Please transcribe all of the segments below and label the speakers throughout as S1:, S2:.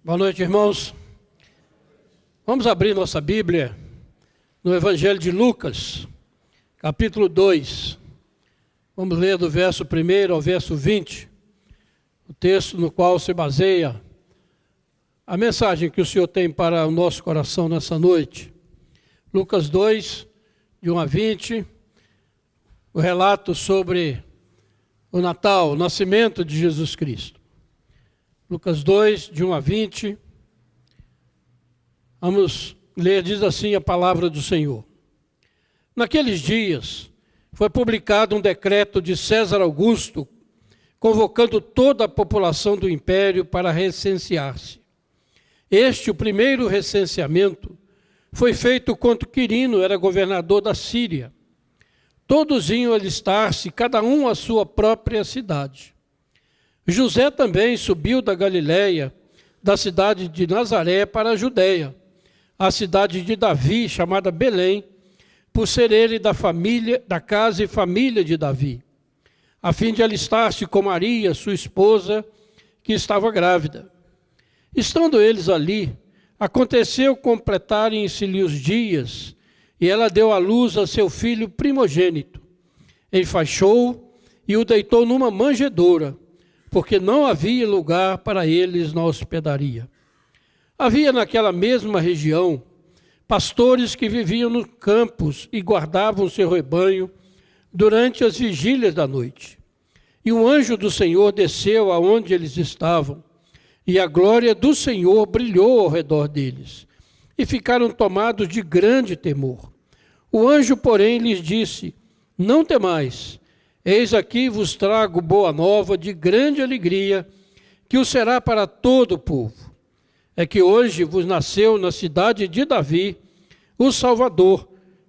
S1: Boa noite, irmãos. Vamos abrir nossa Bíblia no Evangelho de Lucas, capítulo 2. Vamos ler do verso 1 ao verso 20, o texto no qual se baseia a mensagem que o Senhor tem para o nosso coração nessa noite. Lucas 2, de 1 a 20, o relato sobre o Natal, o nascimento de Jesus Cristo. Lucas 2, de 1 a 20, vamos ler, diz assim a palavra do Senhor. Naqueles dias, foi publicado um decreto de César Augusto, convocando toda a população do império para recensear-se. O primeiro recenseamento, foi feito quando Quirino era governador da Síria. Todos iam alistar-se, cada um à sua própria cidade. José também subiu da Galiléia, da cidade de Nazaré para a Judeia, a cidade de Davi, chamada Belém, por ser ele da casa e família de Davi, a fim de alistar-se com Maria, sua esposa, que estava grávida. Estando eles ali, aconteceu completarem-se-lhe os dias, e ela deu à luz a seu filho primogênito. Enfaixou e o deitou numa manjedoura, porque não havia lugar para eles na hospedaria. Havia naquela mesma região pastores que viviam nos campos e guardavam seu rebanho durante as vigílias da noite. E o anjo do Senhor desceu aonde eles estavam, e a glória do Senhor brilhou ao redor deles, e ficaram tomados de grande temor. O anjo, porém, lhes disse: não temais, eis aqui vos trago boa nova de grande alegria, que o será para todo o povo. É que hoje vos nasceu na cidade de Davi o Salvador,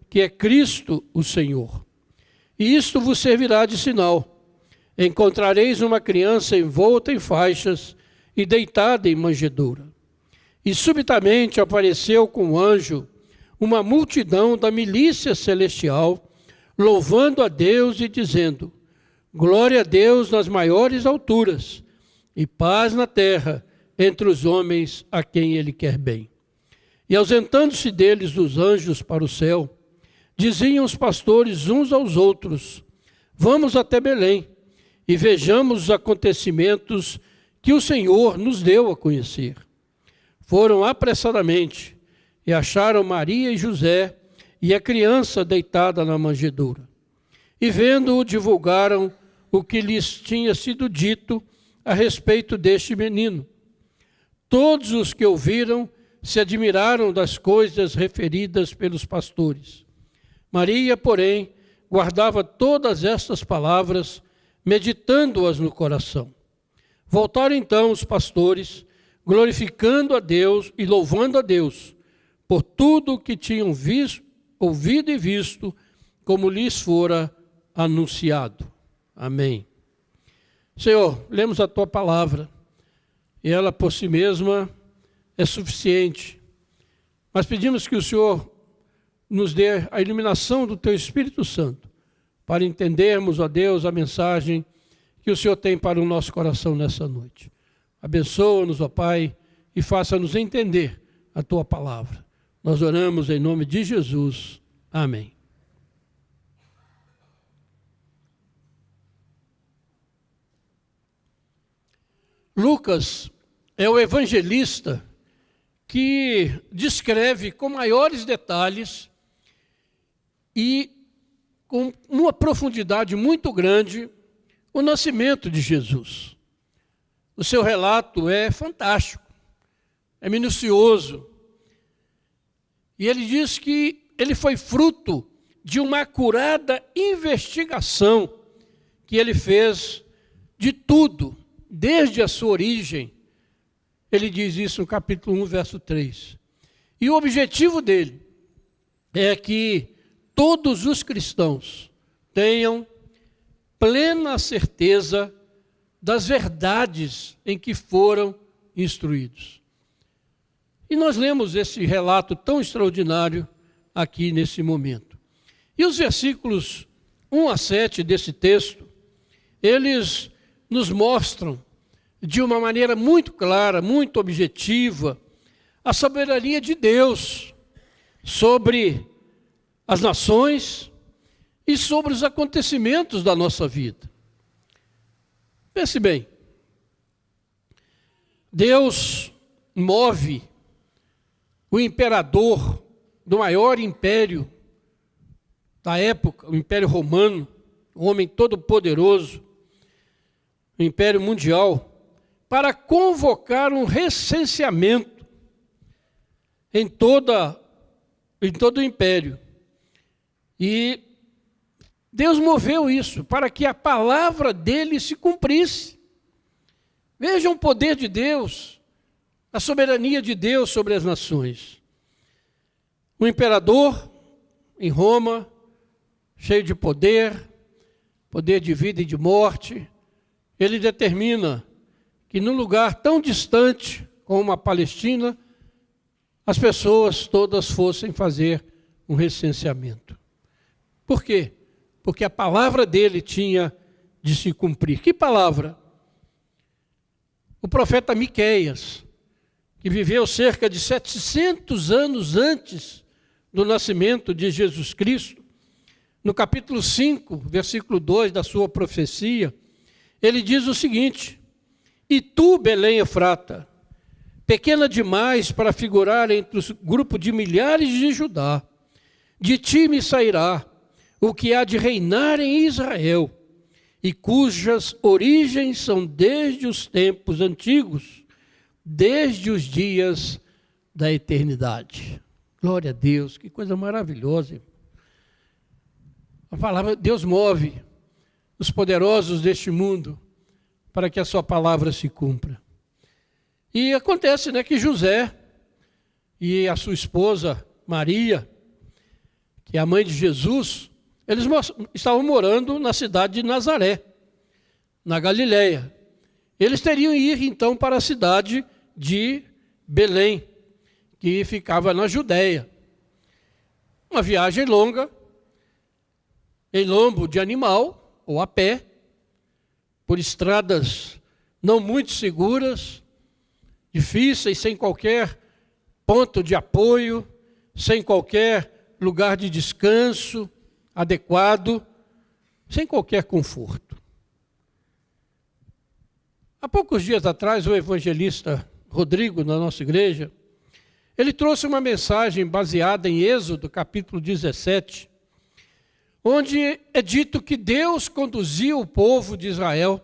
S1: que é Cristo o Senhor. E isto vos servirá de sinal: encontrareis uma criança envolta em faixas e deitada em manjedoura. E subitamente apareceu com o anjo uma multidão da milícia celestial, louvando a Deus e dizendo: glória a Deus nas maiores alturas, e paz na terra entre os homens a quem Ele quer bem. E ausentando-se deles os anjos para o céu, diziam os pastores uns aos outros: vamos até Belém, e vejamos os acontecimentos que o Senhor nos deu a conhecer. Foram apressadamente, e acharam Maria e José, e a criança deitada na manjedoura. E vendo-o, divulgaram o que lhes tinha sido dito a respeito deste menino. Todos os que ouviram se admiraram das coisas referidas pelos pastores. Maria, porém, guardava todas estas palavras, meditando-as no coração. Voltaram então os pastores, glorificando a Deus e louvando a Deus por tudo o que tinham ouvido e visto, como lhes fora anunciado. Amém. Senhor, lemos a Tua palavra, e ela por si mesma é suficiente. Mas pedimos que o Senhor nos dê a iluminação do Teu Espírito Santo, para entendermos, ó Deus, a mensagem que o Senhor tem para o nosso coração nessa noite. Abençoa-nos, ó Pai, e faça-nos entender a Tua palavra. Nós oramos em nome de Jesus. Amém. Lucas é o evangelista que descreve com maiores detalhes e com uma profundidade muito grande o nascimento de Jesus. O seu relato é fantástico, é minucioso. E ele diz que ele foi fruto de uma acurada investigação que ele fez de tudo, desde a sua origem. Ele diz isso no capítulo 1, verso 3. E o objetivo dele é que todos os cristãos tenham plena certeza das verdades em que foram instruídos. E nós lemos esse relato tão extraordinário aqui nesse momento. E os versículos 1 a 7 desse texto, eles nos mostram de uma maneira muito clara, muito objetiva, a soberania de Deus sobre as nações e sobre os acontecimentos da nossa vida. Pense bem, Deus move o imperador do maior império da época, o Império Romano, o homem todo-poderoso, o Império Mundial, para convocar um recenseamento em todo o Império. E Deus moveu isso para que a palavra dele se cumprisse. Vejam o poder de Deus, a soberania de Deus sobre as nações. O imperador em Roma, cheio de poder de vida e de morte, ele determina que num lugar tão distante como a Palestina, as pessoas todas fossem fazer um recenseamento. Por quê? Porque a palavra dele tinha de se cumprir. Que palavra? O profeta Miqueias, que viveu cerca de 700 anos antes do nascimento de Jesus Cristo, no capítulo 5, versículo 2 da sua profecia, ele diz o seguinte: E tu, Belém Efrata, pequena demais para figurar entre o grupo de milhares de Judá, de ti me sairá o que há de reinar em Israel, e cujas origens são desde os tempos antigos, desde os dias da eternidade. Glória a Deus, que coisa maravilhosa, irmão. A palavra, Deus move os poderosos deste mundo para que a sua palavra se cumpra. E acontece, que José e a sua esposa Maria, que é a mãe de Jesus, eles estavam morando na cidade de Nazaré, na Galileia. Eles teriam que ir então para a cidade de Belém, que ficava na Judéia. Uma viagem longa, em lombo de animal, ou a pé, por estradas não muito seguras, difíceis, sem qualquer ponto de apoio, sem qualquer lugar de descanso adequado, sem qualquer conforto. Há poucos dias atrás, o evangelista Rodrigo, na nossa igreja, ele trouxe uma mensagem baseada em Êxodo, capítulo 17, onde é dito que Deus conduziu o povo de Israel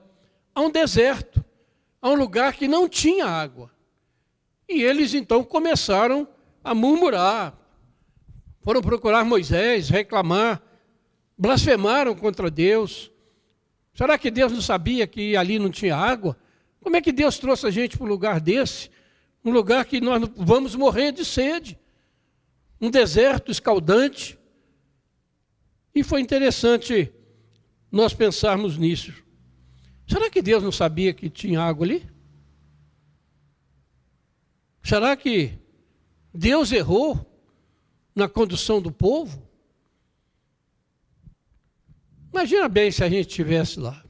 S1: a um deserto, a um lugar que não tinha água. E eles então começaram a murmurar, foram procurar Moisés, reclamar, blasfemaram contra Deus. Será que Deus não sabia que ali não tinha água? Como é que Deus trouxe a gente para um lugar desse? Um lugar que nós vamos morrer de sede. Um deserto escaldante. E foi interessante nós pensarmos nisso. Será que Deus não sabia que tinha água ali? Será que Deus errou na condução do povo? Imagina bem se a gente estivesse lá.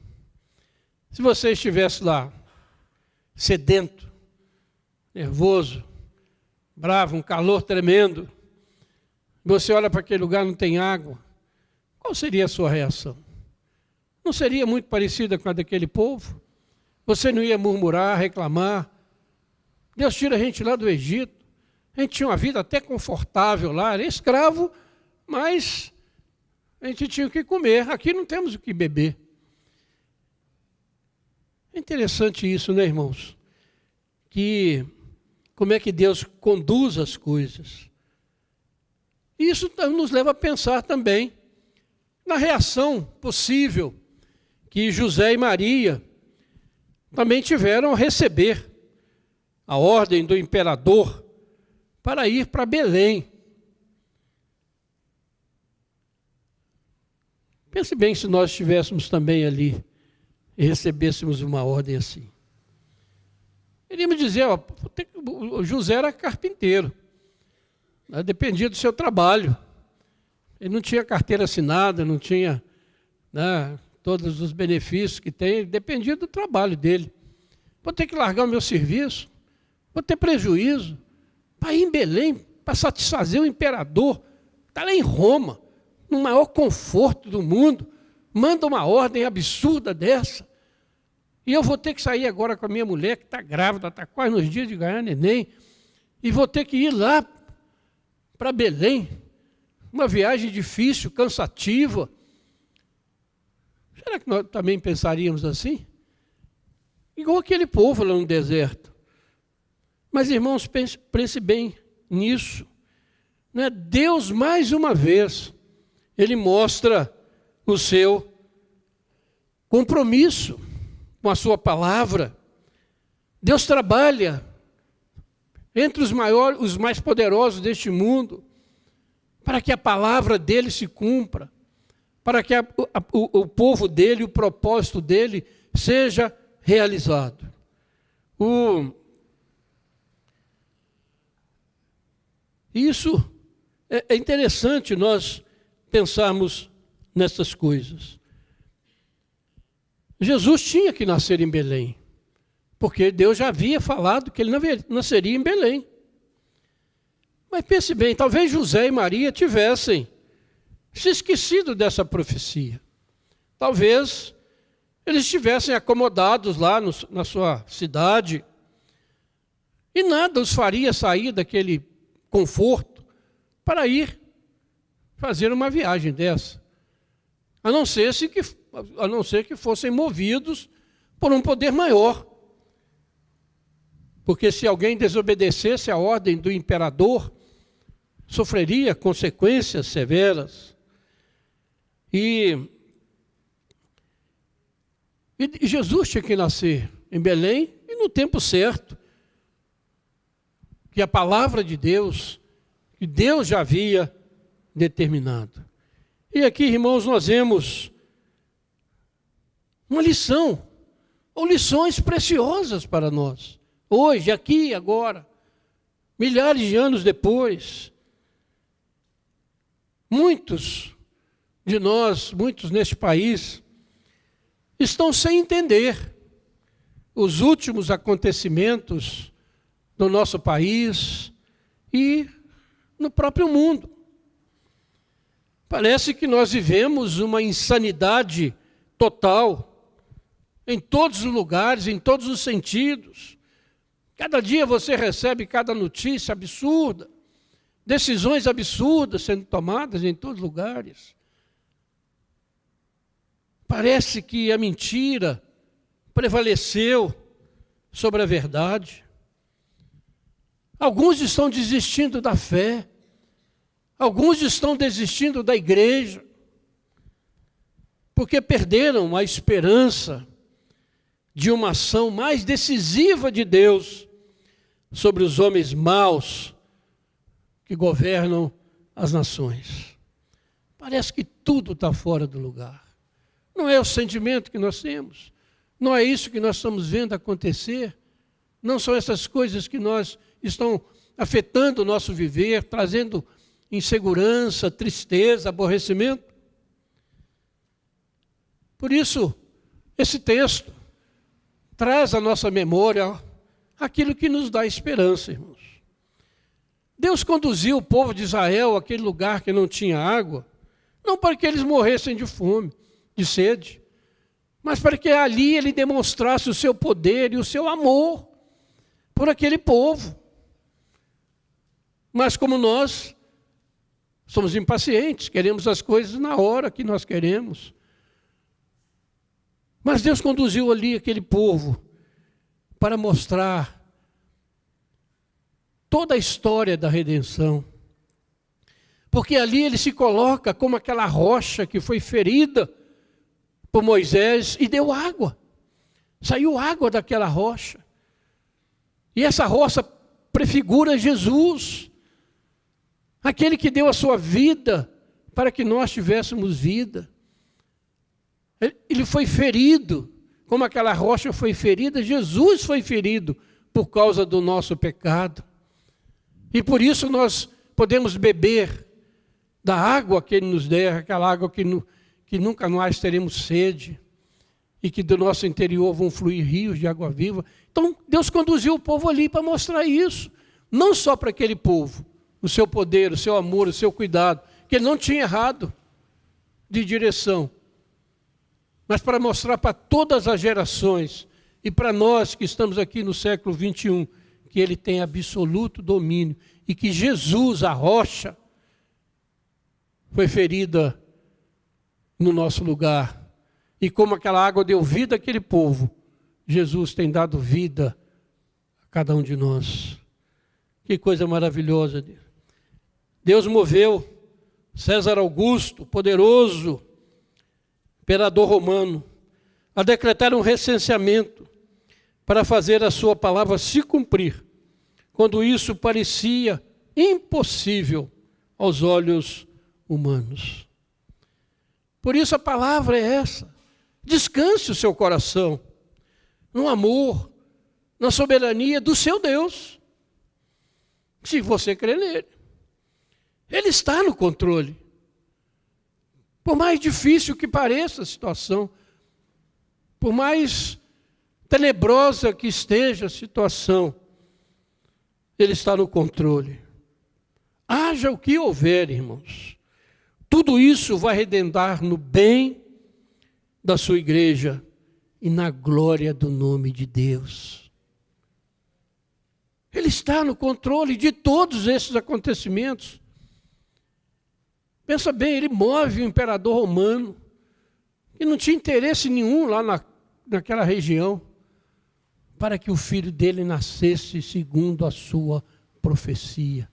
S1: Se você estivesse lá, sedento, nervoso, bravo, um calor tremendo, você olha para aquele lugar e não tem água, qual seria a sua reação? Não seria muito parecida com a daquele povo? Você não ia murmurar, reclamar? Deus tira a gente lá do Egito, a gente tinha uma vida até confortável lá, era escravo, mas a gente tinha o que comer, aqui não temos o que beber. É interessante isso, né, irmãos? Que como é que Deus conduz as coisas. Isso nos leva a pensar também na reação possível que José e Maria também tiveram a receber a ordem do imperador para ir para Belém. Pense bem se nós estivéssemos também ali e recebêssemos uma ordem assim. Iríamos dizer, o José era carpinteiro, dependia do seu trabalho. Ele não tinha carteira assinada, não tinha todos os benefícios que tem, dependia do trabalho dele. vou ter que largar o meu serviço, vou ter prejuízo, para ir em Belém, para satisfazer o imperador, está lá em Roma, no maior conforto do mundo, manda uma ordem absurda dessa, e eu vou ter que sair agora com a minha mulher, que está grávida, está quase nos dias de ganhar neném, e vou ter que ir lá para Belém, uma viagem difícil, cansativa. Será que nós também pensaríamos assim? Igual aquele povo lá no deserto. Mas, irmãos, pense bem nisso. Né? Deus, mais uma vez, Ele mostra o seu compromisso com a sua palavra. Deus trabalha entre os maiores, os mais poderosos deste mundo, para que a palavra dele se cumpra, para que o povo dele, o propósito dele, seja realizado. Isso é interessante nós pensarmos nessas coisas. Jesus tinha que nascer em Belém, porque Deus já havia falado que ele nasceria em Belém. Mas pense bem, talvez José e Maria tivessem se esquecido dessa profecia. Talvez eles estivessem acomodados lá na sua cidade e nada os faria sair daquele conforto para ir fazer uma viagem dessa. A não ser que fossem movidos por um poder maior. Porque se alguém desobedecesse a ordem do imperador, sofreria consequências severas. E Jesus tinha que nascer em Belém e no tempo certo, que a palavra de Deus, que Deus já havia determinado. E aqui, irmãos, nós vemos uma lição, ou lições preciosas para nós. Hoje, aqui, agora, milhares de anos depois, muitos de nós, muitos neste país, estão sem entender os últimos acontecimentos no nosso país e no próprio mundo. Parece que nós vivemos uma insanidade total, em todos os lugares, em todos os sentidos. Cada dia você recebe cada notícia absurda, decisões absurdas sendo tomadas em todos os lugares. Parece que a mentira prevaleceu sobre a verdade. Alguns estão desistindo da fé. Alguns estão desistindo da igreja. Porque perderam a esperança de uma ação mais decisiva de Deus sobre os homens maus que governam as nações. Parece que tudo está fora do lugar. Não é o sentimento que nós temos. Não é isso que nós estamos vendo acontecer. Não são essas coisas que estão afetando o nosso viver, trazendo insegurança, tristeza, aborrecimento. Por isso, esse texto traz à nossa memória aquilo que nos dá esperança, irmãos. Deus conduziu o povo de Israel àquele lugar que não tinha água, não para que eles morressem de fome, de sede, mas para que ali ele demonstrasse o seu poder e o seu amor por aquele povo. Mas como nós somos impacientes, queremos as coisas na hora que nós queremos. Mas Deus conduziu ali aquele povo para mostrar toda a história da redenção. Porque ali ele se coloca como aquela rocha que foi ferida por Moisés e deu água. Saiu água daquela rocha. E essa rocha prefigura Jesus, aquele que deu a sua vida para que nós tivéssemos vida. Ele foi ferido, como aquela rocha foi ferida, Jesus foi ferido por causa do nosso pecado. E por isso nós podemos beber da água que Ele nos der, aquela água que nunca mais teremos sede. e que do nosso interior vão fluir rios de água viva. Então, Deus conduziu o povo ali para mostrar isso. Não só para aquele povo, o seu poder, o seu amor, o seu cuidado, que ele não tinha errado de direção, mas para mostrar para todas as gerações e para nós que estamos aqui no século 21, que ele tem absoluto domínio e que Jesus, a rocha, foi ferida no nosso lugar. E como aquela água deu vida àquele povo, Jesus tem dado vida a cada um de nós. Que coisa maravilhosa. Deus moveu César Augusto, poderoso imperador romano, a decretar um recenseamento para fazer a sua palavra se cumprir, quando isso parecia impossível aos olhos humanos. Por isso a palavra é essa. Descanse o seu coração no amor, na soberania do seu Deus. Se você crê nele, ele está no controle. Por mais difícil que pareça a situação, por mais tenebrosa que esteja a situação, ele está no controle. Haja o que houver, irmãos, tudo isso vai redundar no bem da sua igreja e na glória do nome de Deus. Ele está no controle de todos esses acontecimentos. Pensa bem, ele move o imperador romano, que não tinha interesse nenhum lá naquela região, para que o filho dele nascesse segundo a sua profecia.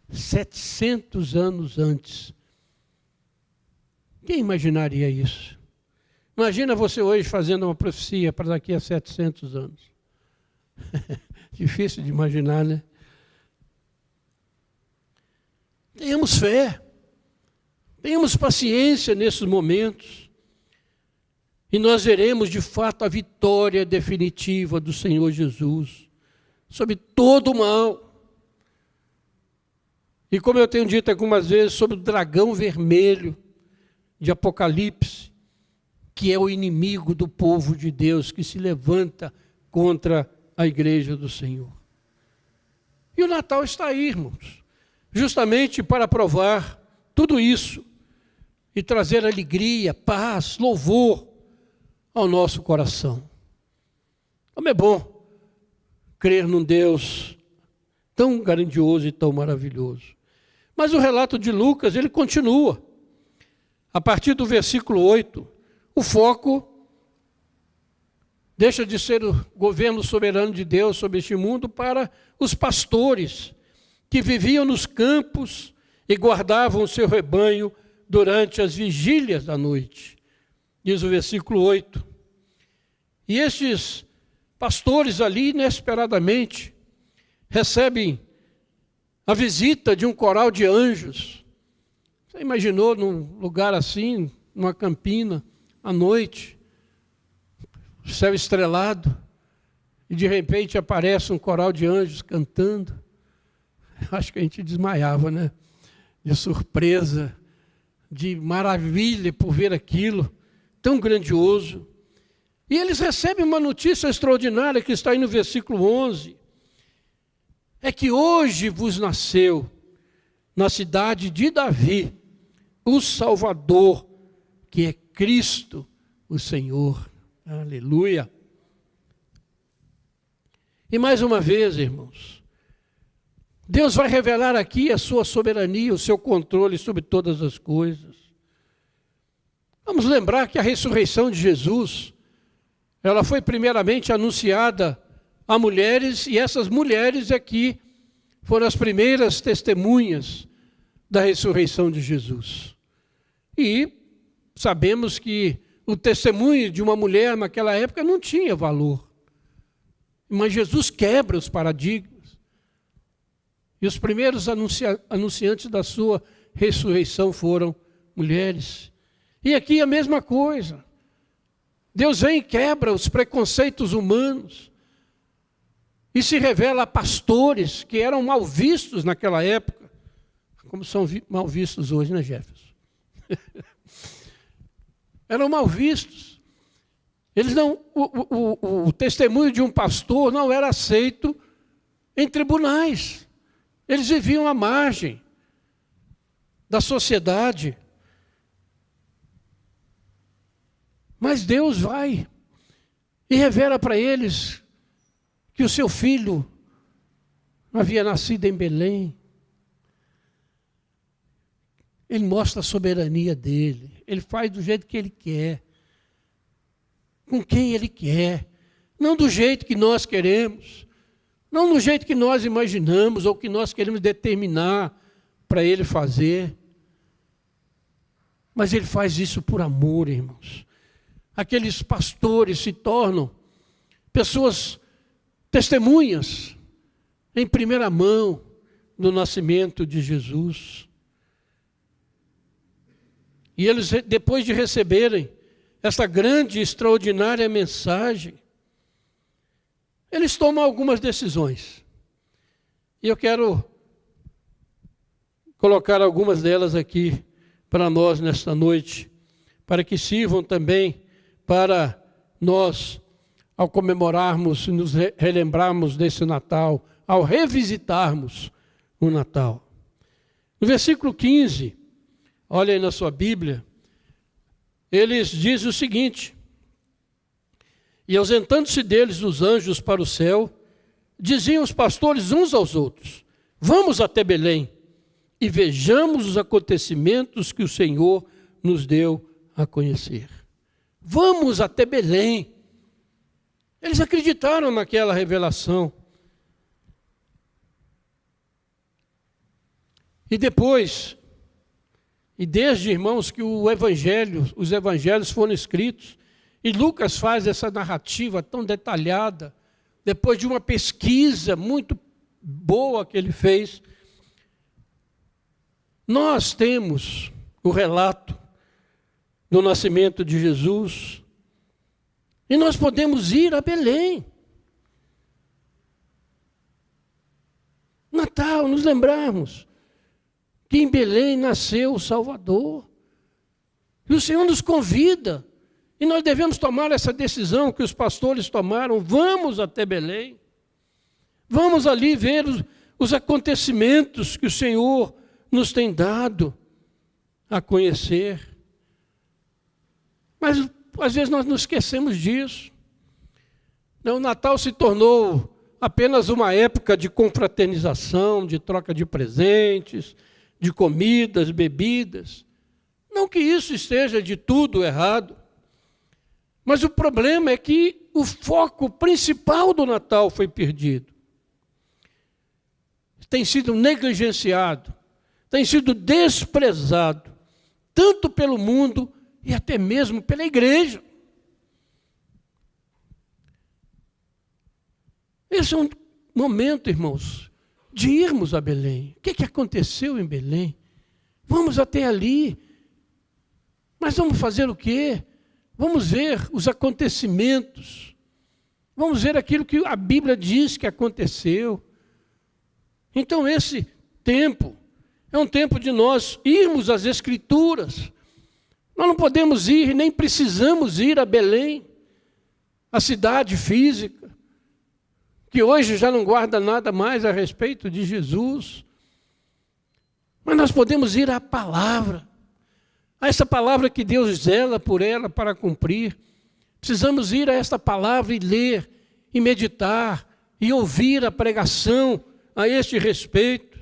S1: 700 anos antes. Quem imaginaria isso? Imagina você hoje fazendo uma profecia para daqui a 700 anos. Difícil de imaginar, né? Tenhamos fé. Tenhamos paciência nesses momentos. E nós veremos de fato a vitória definitiva do Senhor Jesus sobre todo o mal. E como eu tenho dito algumas vezes, sobre o dragão vermelho de Apocalipse, que é o inimigo do povo de Deus, que se levanta contra a igreja do Senhor. E o Natal está aí, irmãos, justamente para provar tudo isso e trazer alegria, paz, louvor ao nosso coração. Como é bom crer num Deus tão grandioso e tão maravilhoso. Mas o relato de Lucas, ele continua. A partir do versículo 8, o foco deixa de ser o governo soberano de Deus sobre este mundo para os pastores que viviam nos campos e guardavam o seu rebanho durante as vigílias da noite. Diz o versículo 8. E estes pastores ali, inesperadamente, recebem a visita de um coral de anjos. Você imaginou num lugar assim, numa campina, à noite, céu estrelado, e de repente aparece um coral de anjos cantando? Acho que a gente desmaiava, né? De surpresa, de maravilha por ver aquilo, tão grandioso. E eles recebem uma notícia extraordinária que está aí no versículo 11. É que hoje vos nasceu, na cidade de Davi, o Salvador, que é Cristo, o Senhor. Aleluia. E mais uma vez, irmãos, Deus vai revelar aqui a sua soberania, o seu controle sobre todas as coisas. Vamos lembrar que a ressurreição de Jesus, ela foi primeiramente anunciada a mulheres, e essas mulheres aqui foram as primeiras testemunhas da ressurreição de Jesus. E sabemos que o testemunho de uma mulher naquela época não tinha valor. Mas Jesus quebra os paradigmas. E os primeiros anunciantes da sua ressurreição foram mulheres. E aqui a mesma coisa. Deus vem e quebra os preconceitos humanos. E se revela a pastores que eram mal vistos naquela época. Como são mal vistos hoje, né, Jefferson? Eram mal vistos. Eles não, o testemunho de um pastor não era aceito em tribunais. Eles viviam à margem da sociedade. Mas Deus vai e revela para eles que o seu filho havia nascido em Belém. Ele mostra a soberania dele. Ele faz do jeito que ele quer. Com quem ele quer. Não do jeito que nós queremos. Não do jeito que nós imaginamos ou que nós queremos determinar para ele fazer. Mas ele faz isso por amor, irmãos. Aqueles pastores se tornam pessoas testemunhas em primeira mão do nascimento de Jesus. E eles, depois de receberem essa grande e extraordinária mensagem, eles tomam algumas decisões. E eu quero colocar algumas delas aqui para nós nesta noite, para que sirvam também para nós, ao comemorarmos e nos relembrarmos desse Natal, ao revisitarmos o Natal. No versículo 15, olha aí na sua Bíblia, eles dizem o seguinte: e ausentando-se deles os anjos para o céu, diziam os pastores uns aos outros: vamos até Belém e vejamos os acontecimentos que o Senhor nos deu a conhecer. Vamos até Belém. Eles acreditaram naquela revelação. E depois, e desde, irmãos, que os evangelhos foram escritos, e Lucas faz essa narrativa tão detalhada, depois de uma pesquisa muito boa que ele fez, nós temos o relato do nascimento de Jesus, e nós podemos ir a Belém. Natal, nos lembrarmos que em Belém nasceu o Salvador. E o Senhor nos convida, e nós devemos tomar essa decisão que os pastores tomaram. Vamos até Belém. Vamos ali ver os acontecimentos que o Senhor nos tem dado a conhecer. Mas às vezes nós nos esquecemos disso. O Natal se tornou apenas uma época de confraternização, de troca de presentes, de comidas, bebidas. Não que isso esteja de tudo errado, mas o problema é que o foco principal do Natal foi perdido. Tem sido negligenciado, tem sido desprezado, tanto pelo mundo e até mesmo pela igreja. Esse é um momento, irmãos, de irmos a Belém. O que aconteceu em Belém? Vamos até ali. Mas vamos fazer o quê? Vamos ver os acontecimentos. Vamos ver aquilo que a Bíblia diz que aconteceu. Então esse tempo é um tempo de nós irmos às Escrituras. Nós não podemos ir, nem precisamos ir a Belém, a cidade física, que hoje já não guarda nada mais a respeito de Jesus. Mas nós podemos ir à palavra, a essa palavra que Deus zela por ela para cumprir. Precisamos ir a esta palavra e ler, e meditar, e ouvir a pregação a este respeito,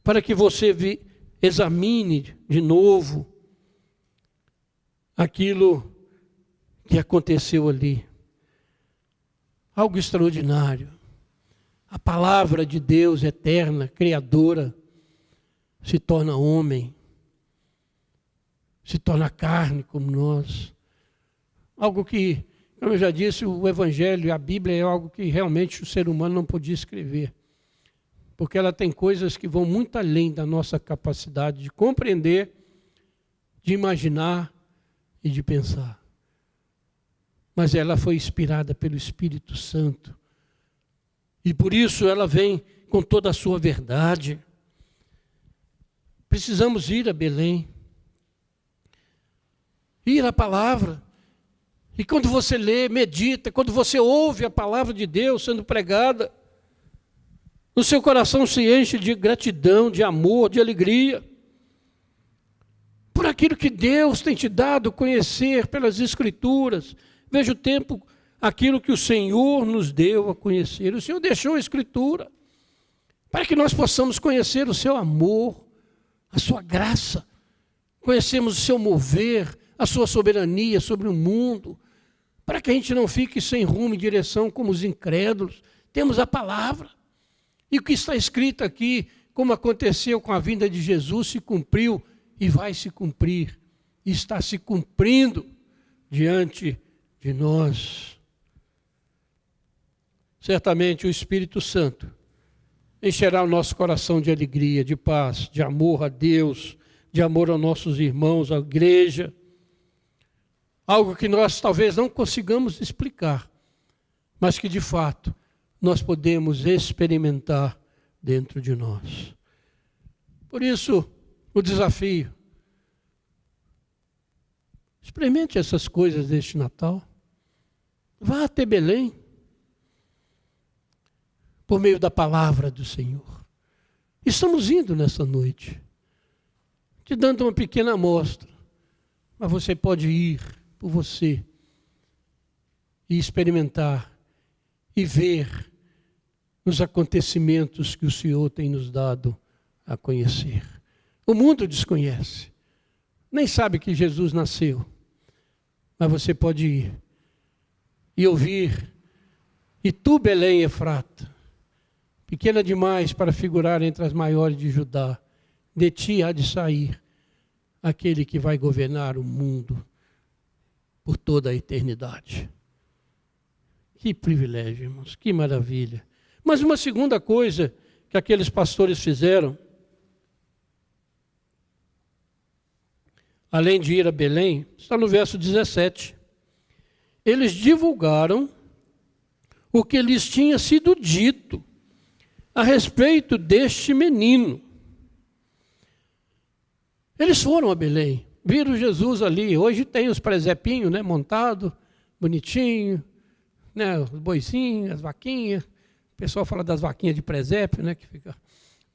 S1: para que você examine de novo aquilo que aconteceu ali. Algo extraordinário. A palavra de Deus eterna, criadora, se torna homem, se torna carne como nós. Algo que, como eu já disse, o Evangelho e a Bíblia é algo que realmente o ser humano não podia escrever. Porque ela tem coisas que vão muito além da nossa capacidade de compreender, de imaginar e de pensar. Mas ela foi inspirada pelo Espírito Santo. E por isso ela vem com toda a sua verdade. Precisamos ir a Belém. ir à palavra. E quando você lê, medita, quando você ouve a palavra de Deus sendo pregada, o seu coração se enche de gratidão, de amor, de alegria, por aquilo que Deus tem te dado conhecer pelas Escrituras. Veja o tempo, aquilo que o Senhor nos deu a conhecer. O Senhor deixou a Escritura para que nós possamos conhecer o seu amor, a sua graça, conhecemos o seu mover, a sua soberania sobre o mundo, para que a gente não fique sem rumo e direção como os incrédulos. Temos a palavra. E o que está escrito aqui, como aconteceu com a vinda de Jesus, se cumpriu e vai se cumprir. E está se cumprindo diante de nós. Certamente o Espírito Santo encherá o nosso coração de alegria, de paz, de amor a Deus, de amor aos nossos irmãos, à igreja. Algo que nós talvez não consigamos explicar, mas que de fato nós podemos experimentar dentro de nós. Por isso, o desafio: experimente essas coisas deste Natal. Vá até Belém, por meio da palavra do Senhor. Estamos indo nessa noite, te dando uma pequena amostra, mas você pode ir por você e experimentar e ver os acontecimentos que o Senhor tem nos dado a conhecer. O mundo desconhece, nem sabe que Jesus nasceu, mas você pode ir e ouvir: e tu, Belém Efrata, pequena demais para figurar entre as maiores de Judá, de ti há de sair aquele que vai governar o mundo por toda a eternidade. Que privilégio, irmãos, que maravilha. Mas uma segunda coisa que aqueles pastores fizeram, além de ir a Belém, está no verso 17. Eles divulgaram o que lhes tinha sido dito a respeito deste menino. Eles foram a Belém, viram Jesus ali. Hoje tem os presépinhos, né, montado, bonitinho, né, os boizinhos, as vaquinhas. O pessoal fala das vaquinhas de presépio, né, que fica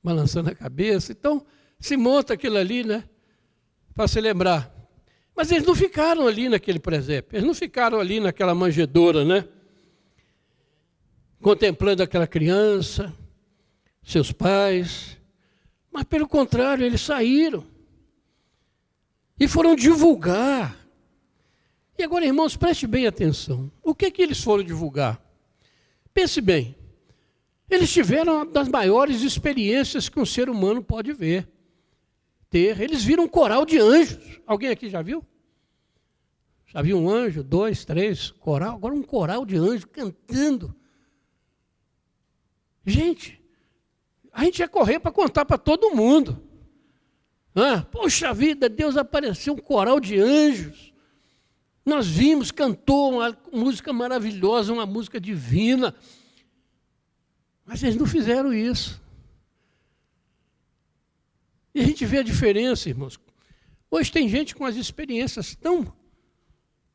S1: balançando a cabeça. Então, se monta aquilo ali, né, para se lembrar. Mas eles não ficaram ali naquele presépio, eles não ficaram ali naquela manjedoura, né, contemplando aquela criança, seus pais, mas pelo contrário, eles saíram e foram divulgar. E agora, irmãos, preste bem atenção. O que eles foram divulgar? Pense bem. Eles tiveram uma das maiores experiências que um ser humano pode ter. Eles viram um coral de anjos. Alguém aqui já viu? Já viu um anjo, 2, 3, coral? Agora um coral de anjos cantando. Gente, a gente ia correr para contar para todo mundo. Poxa vida, Deus apareceu, um coral de anjos. Nós vimos, cantou uma música maravilhosa, uma música divina. Mas eles não fizeram isso. E a gente vê a diferença, irmãos. Hoje tem gente com as experiências tão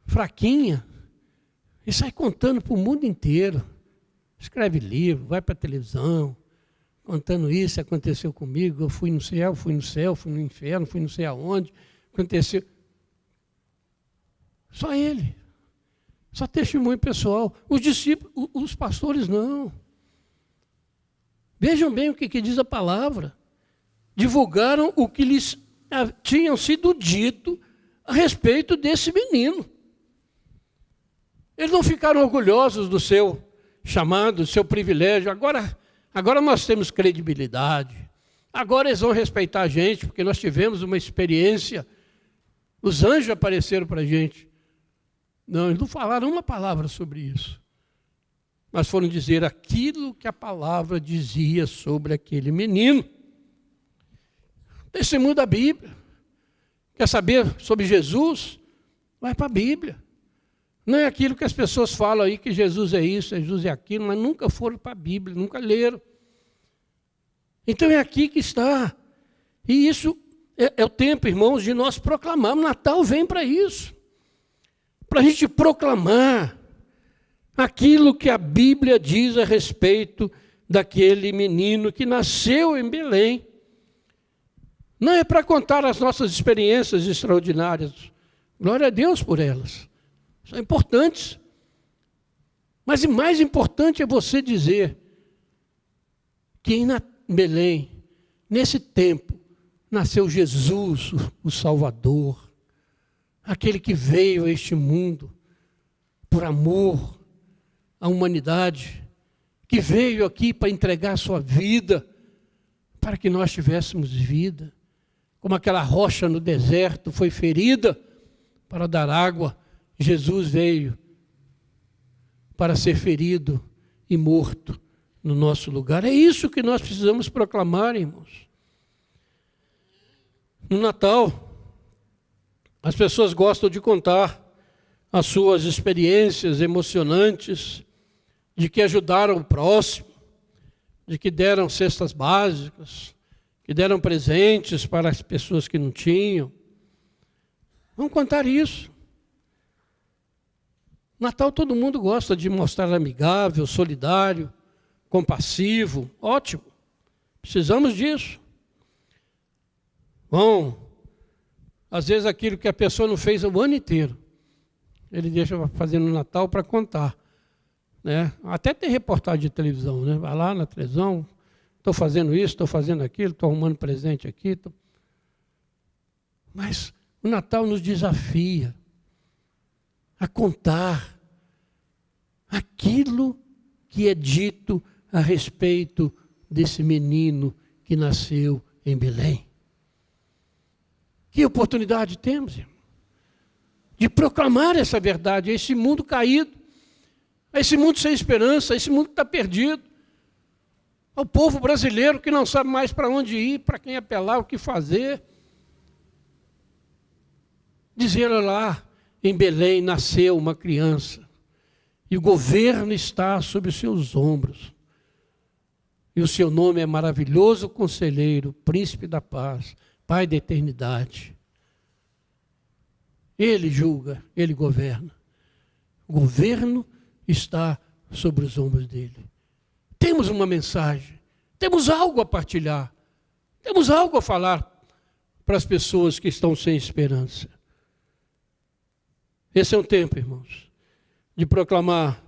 S1: fraquinhas e sai contando para o mundo inteiro. Escreve livro, vai para a televisão, contando isso, aconteceu comigo, eu fui no céu, fui no inferno, fui não sei aonde, aconteceu. Só ele. Só testemunho pessoal. Os discípulos, os pastores não. Vejam bem o que diz a palavra. Divulgaram o que lhes tinham sido dito a respeito desse menino. Eles não ficaram orgulhosos do seu chamado, do seu privilégio. Agora nós temos credibilidade. Agora eles vão respeitar a gente, porque nós tivemos uma experiência. Os anjos apareceram para a gente. Não, eles não falaram uma palavra sobre isso. Mas foram dizer aquilo que a palavra dizia sobre aquele menino. Testemunho da Bíblia. Quer saber sobre Jesus? Vai para a Bíblia. Não é aquilo que as pessoas falam aí, que Jesus é isso, Jesus é aquilo, mas nunca foram para a Bíblia, nunca leram. Então é aqui que está. E isso é o tempo, irmãos, de nós proclamarmos. Natal vem para isso. para a gente proclamar aquilo que a Bíblia diz a respeito daquele menino que nasceu em Belém. Não é para contar as nossas experiências extraordinárias. Glória a Deus por elas. São importantes. Mas o mais importante é você dizer que em Belém, nesse tempo, nasceu Jesus, o Salvador, aquele que veio a este mundo por amor à humanidade, que veio aqui para entregar a sua vida, para que nós tivéssemos vida. Como aquela rocha no deserto foi ferida para dar água, Jesus veio para ser ferido e morto no nosso lugar. É isso que nós precisamos proclamar, irmãos. No Natal, as pessoas gostam de contar as suas experiências emocionantes, de que ajudaram o próximo, de que deram cestas básicas, que deram presentes para as pessoas que não tinham. Vamos contar isso. Natal todo mundo gosta de mostrar amigável, solidário, compassivo. Ótimo. Precisamos disso. Bom, às vezes aquilo que a pessoa não fez o ano inteiro, ele deixa fazer no Natal para contar. Né? Até tem reportagem de televisão, né? Vai lá na televisão, estou fazendo isso, estou fazendo aquilo, estou arrumando presente aqui. Mas o Natal nos desafia a contar aquilo que é dito a respeito desse menino que nasceu em Belém. Que oportunidade temos, irmão, de proclamar essa verdade a esse mundo caído, a esse mundo sem esperança, a esse mundo que está perdido, ao povo brasileiro que não sabe mais para onde ir, para quem apelar, o que fazer. Dizer lá, em Belém nasceu uma criança, e o governo está sob os seus ombros, e o seu nome é maravilhoso conselheiro, príncipe da paz, Pai da eternidade. Ele julga, ele governa. O governo está sobre os ombros dele. Temos uma mensagem, temos algo a partilhar, temos algo a falar para as pessoas que estão sem esperança. Esse é um tempo, irmãos, de proclamar,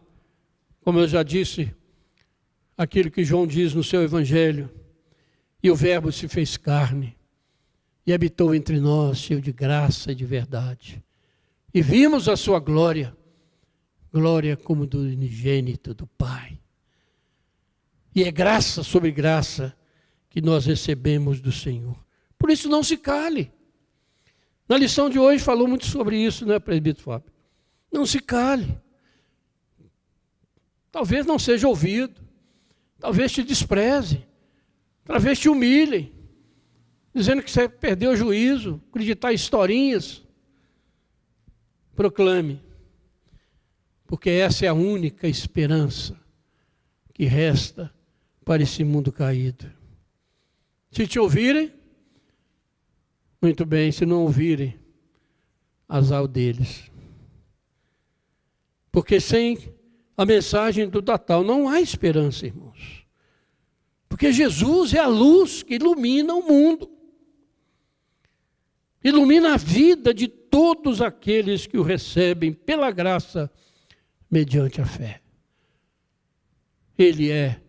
S1: como eu já disse, aquilo que João diz no seu Evangelho: e o Verbo se fez carne e habitou entre nós, cheio de graça e de verdade. E vimos a sua glória, glória como do unigênito do Pai. E é graça sobre graça que nós recebemos do Senhor. Por isso não se cale. Na lição de hoje falou muito sobre isso, né, presbítero Fábio? Não se cale. Talvez não seja ouvido, talvez te despreze, talvez te humilhem, dizendo que você perdeu o juízo, acreditar em historinhas. Proclame, porque essa é a única esperança que resta para esse mundo caído. Se te ouvirem, muito bem; se não ouvirem, azar deles. Porque sem a mensagem do Natal não há esperança, irmãos. Porque Jesus é a luz que ilumina o mundo. Ilumina a vida de todos aqueles que o recebem pela graça, mediante a fé. Ele é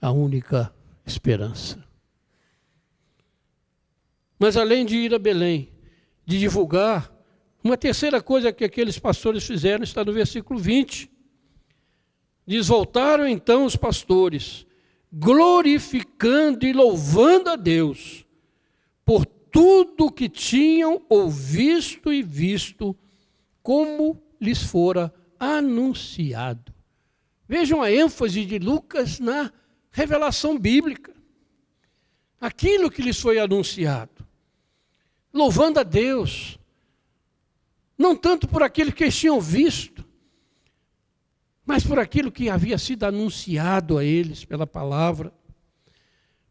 S1: a única esperança. Mas além de ir a Belém, de divulgar, uma terceira coisa que aqueles pastores fizeram está no versículo 20. Diz: voltaram então os pastores, glorificando e louvando a Deus por tudo que tinham ouvido e visto, como lhes fora anunciado. Vejam a ênfase de Lucas na revelação bíblica. Aquilo que lhes foi anunciado. Louvando a Deus. Não tanto por aquilo que eles tinham visto, mas por aquilo que havia sido anunciado a eles pela palavra.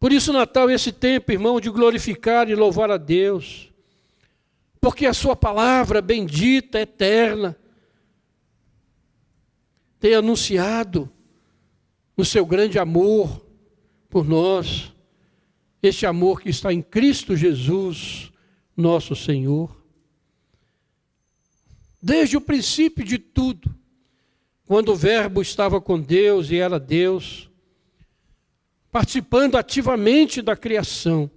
S1: Por isso o Natal é esse tempo, irmão, de glorificar e louvar a Deus, porque a sua palavra bendita, eterna, tem anunciado o seu grande amor por nós, este amor que está em Cristo Jesus, nosso Senhor. Desde o princípio de tudo, quando o Verbo estava com Deus e era Deus, participando ativamente da criação,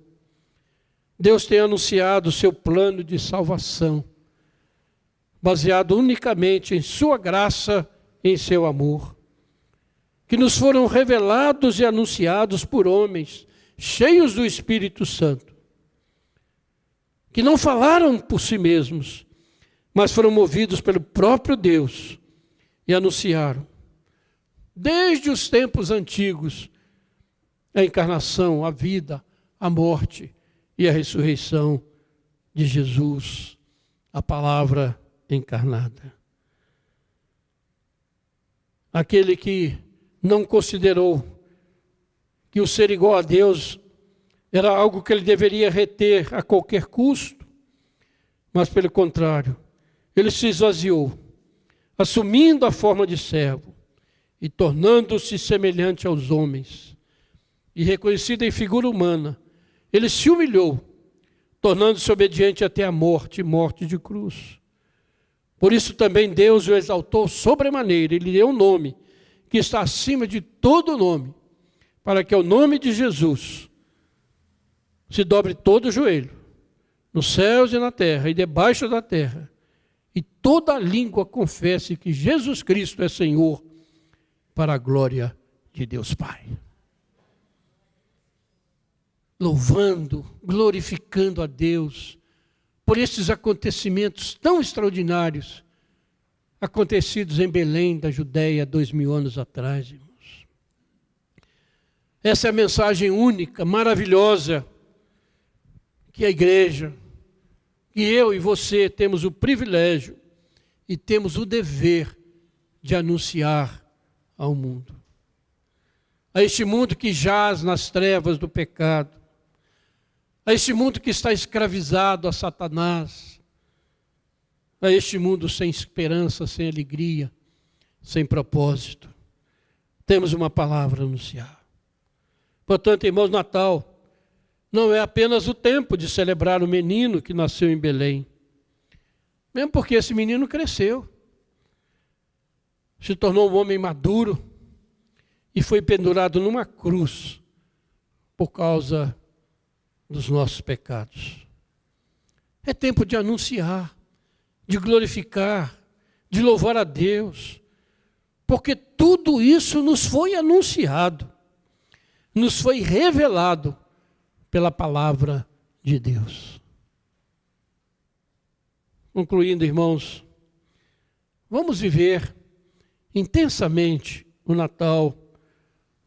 S1: Deus tem anunciado o seu plano de salvação, baseado unicamente em sua graça e em seu amor, que nos foram revelados e anunciados por homens cheios do Espírito Santo, que não falaram por si mesmos, mas foram movidos pelo próprio Deus e anunciaram, desde os tempos antigos, a encarnação, a vida, a morte e a ressurreição de Jesus, a palavra encarnada. Aquele que não considerou que o ser igual a Deus era algo que ele deveria reter a qualquer custo, mas pelo contrário, ele se esvaziou, assumindo a forma de servo e tornando-se semelhante aos homens. E reconhecido em figura humana, ele se humilhou, tornando-se obediente até a morte, morte de cruz. Por isso também Deus o exaltou sobremaneira, ele deu um nome que está acima de todo nome, para que ao nome de Jesus se dobre todo o joelho, nos céus e na terra e debaixo da terra, e toda língua confesse que Jesus Cristo é Senhor, para a glória de Deus Pai. Louvando, glorificando a Deus por esses acontecimentos tão extraordinários acontecidos em Belém, da Judéia, 2000 anos atrás, irmãos. Essa é a mensagem única, maravilhosa, que a igreja, que eu e você temos o privilégio e temos o dever de anunciar ao mundo. A este mundo que jaz nas trevas do pecado, a este mundo que está escravizado a Satanás, a este mundo sem esperança, sem alegria, sem propósito. Temos uma palavra a anunciar. Portanto, irmãos, Natal não é apenas o tempo de celebrar o menino que nasceu em Belém, mesmo porque esse menino cresceu, se tornou um homem maduro e foi pendurado numa cruz por causa dos nossos pecados. É tempo de anunciar, de glorificar, de louvar a Deus, porque tudo isso nos foi anunciado, nos foi revelado pela palavra de Deus. Concluindo, irmãos, vamos viver intensamente o Natal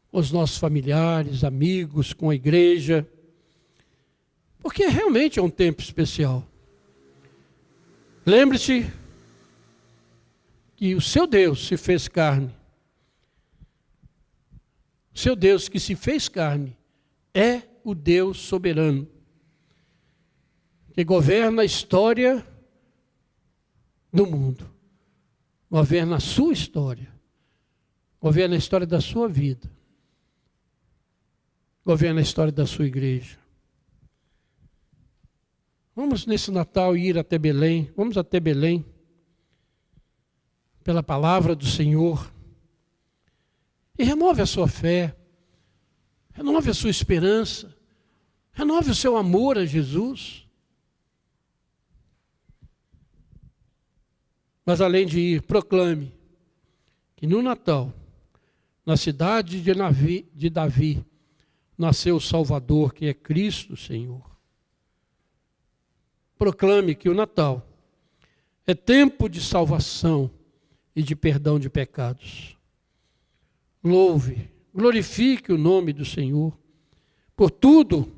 S1: com os nossos familiares, amigos, com a igreja, porque realmente é um tempo especial. Lembre-se que o seu Deus se fez carne. O seu Deus que se fez carne é o Deus soberano, que governa a história do mundo, governa a sua história, governa a história da sua vida, governa a história da sua igreja. Vamos nesse Natal ir até Belém, vamos até Belém, pela palavra do Senhor, e renove a sua fé, renove a sua esperança, renove o seu amor a Jesus. Mas além de ir, proclame que no Natal, na cidade de Davi, nasceu o Salvador, que é Cristo Senhor. Proclame que o Natal é tempo de salvação e de perdão de pecados. Louve, glorifique o nome do Senhor por tudo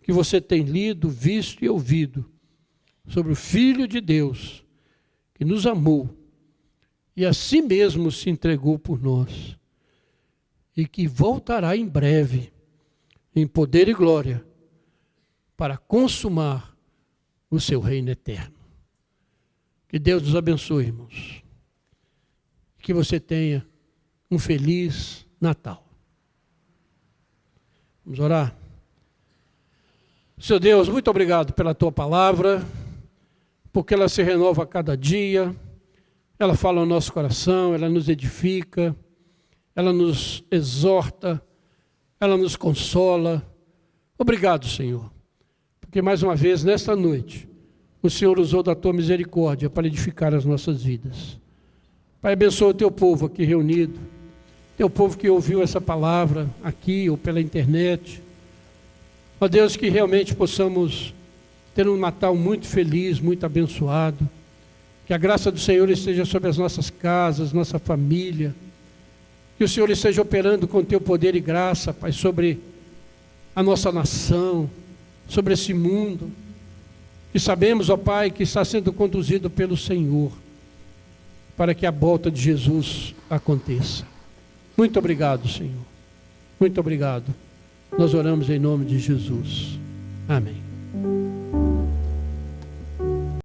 S1: que você tem lido, visto e ouvido sobre o Filho de Deus, que nos amou e a si mesmo se entregou por nós, e que voltará em breve, em poder e glória, para consumar o seu reino eterno. Que Deus nos abençoe, irmãos. Que você tenha um feliz Natal. Vamos orar? Senhor Deus, muito obrigado pela tua palavra, porque ela se renova a cada dia, ela fala ao nosso coração, ela nos edifica, ela nos exorta, ela nos consola. Obrigado, Senhor, porque mais uma vez, nesta noite, o Senhor usou da tua misericórdia para edificar as nossas vidas. Pai, abençoa o teu povo aqui reunido, teu povo que ouviu essa palavra aqui ou pela internet. Ó Deus, que realmente possamos ter um Natal muito feliz, muito abençoado. Que a graça do Senhor esteja sobre as nossas casas, nossa família. Que o Senhor esteja operando com teu poder e graça, Pai, sobre a nossa nação, sobre esse mundo. Que sabemos, ó Pai, que está sendo conduzido pelo Senhor, para que a volta de Jesus aconteça. Muito obrigado, Senhor. Muito obrigado. Nós oramos em nome de Jesus. Amém.